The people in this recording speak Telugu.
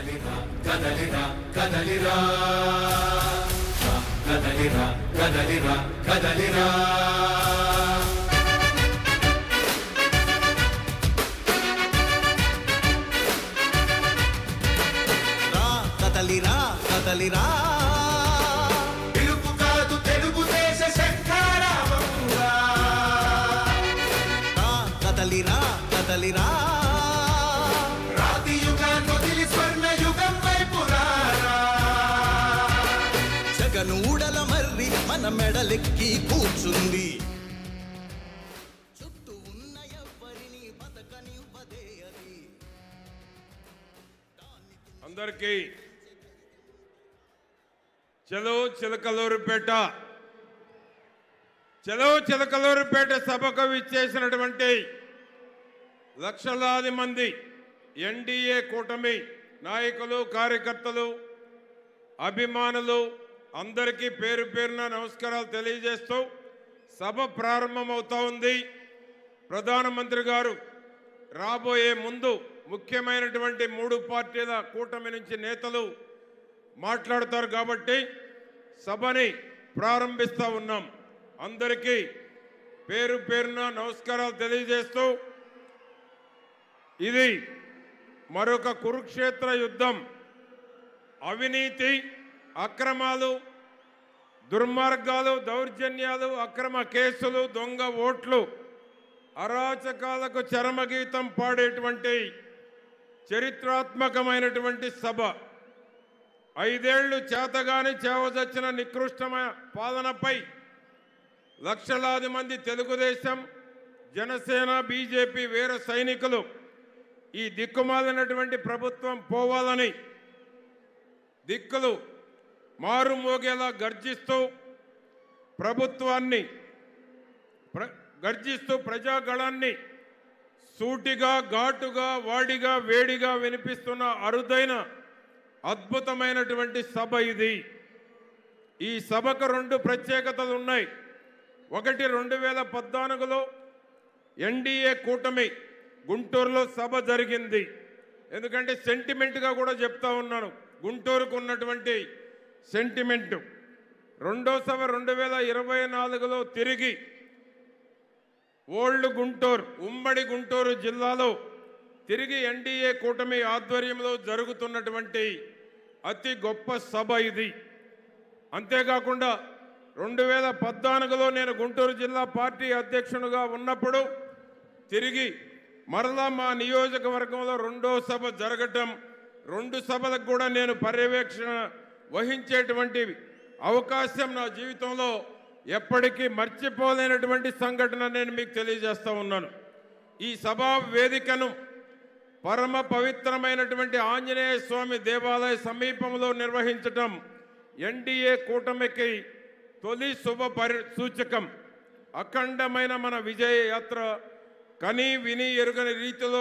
కదలిరా కదలిరా కదలిరా కదలిరా కదలిరా కదలిరా కదలిరా కదలిరా పిలుపు కాదు తెలుగుదేశ శంఖారావంగా కదలిరా కదలిరా రాతి యుగాన్ని వదిలి స్వర్ణ యుగం వైపు రారా జగనూడల మర్రి మన మెడలెక్కి కూర్చుంది చుట్టూ ఉన్న ఎవ్వరిని బతకనివ్వదే అది అందరికీ చలో చిలకలూరుపేట సభకు విచ్చేసినటువంటి లక్షలాది మంది ఎన్డీఏ కూటమి నాయకులు కార్యకర్తలు అభిమానులు అందరికీ పేరు పేరున నమస్కారాలు తెలియజేస్తూ సభ ప్రారంభమవుతా ఉంది. ప్రధానమంత్రి గారు రాబోయే ముందు ముఖ్యమైనటువంటి 3 పార్టీల కూటమి నుంచి నేతలు మాట్లాడతారు కాబట్టి సభని ప్రారంభిస్తూ ఉన్నాం. అందరికీ పేరు పేరున నమస్కారాలు తెలియజేస్తూ ఇది మరొక కురుక్షేత్ర యుద్ధం. అవినీతి, అక్రమాలు, దుర్మార్గాలు, దౌర్జన్యాలు, అక్రమ కేసులు, దొంగ ఓట్లు, అరాచకాలకు చరమగీతం పాడేటువంటి చరిత్రాత్మకమైనటువంటి సభ. 5 ఏళ్లు చేతగాని చేవదచ్చిన నికృష్టమైన పాలనపై లక్షలాది మంది తెలుగుదేశం, జనసేన, బీజేపీ వీర సైనికులు ఈ దిక్కుమాలినటువంటి ప్రభుత్వం పోవాలని దిక్కులు మారుమోగేలా గర్జిస్తూ ప్రజాగళాన్ని సూటిగా, ఘాటుగా, వాడిగా, వేడిగా వినిపిస్తున్న అరుదైన అద్భుతమైనటువంటి సభ ఇది. ఈ సభకు 2 ప్రత్యేకతలు ఉన్నాయి. ఒకటి, 2014లో ఎన్డీఏ కూటమి గుంటూరులో సభ జరిగింది. ఎందుకంటే సెంటిమెంట్గా కూడా చెప్తా ఉన్నాను, గుంటూరుకు ఉన్నటువంటి సెంటిమెంటు. రెండో సభ 2024లో తిరిగి ఓల్డ్ గుంటూరు, ఉమ్మడి గుంటూరు జిల్లాలో తిరిగి ఎన్డీఏ కూటమి ఆధ్వర్యంలో జరుగుతున్నటువంటి అతి గొప్ప సభ ఇది. అంతేకాకుండా 2014లో నేను గుంటూరు జిల్లా పార్టీ అధ్యక్షునిగా ఉన్నప్పుడు తిరిగి మరలా మా నియోజకవర్గంలో 2వ సభ జరగటం, 2 సభలకు కూడా నేను పర్యవేక్షణ వహించేటువంటి అవకాశం నా జీవితంలో ఎప్పటికీ మర్చిపోలేనటువంటి సంఘటన నేను మీకు తెలియజేస్తూ ఉన్నాను. ఈ సభా వేదికను పరమ పవిత్రమైనటువంటి ఆంజనేయ స్వామి దేవాలయ సమీపంలో నిర్వహించటం ఎన్డీఏ కూటమికి తొలి శుభ సూచకం. అఖండమైన మన విజయ యాత్ర కని విని ఎరుగని రీతిలో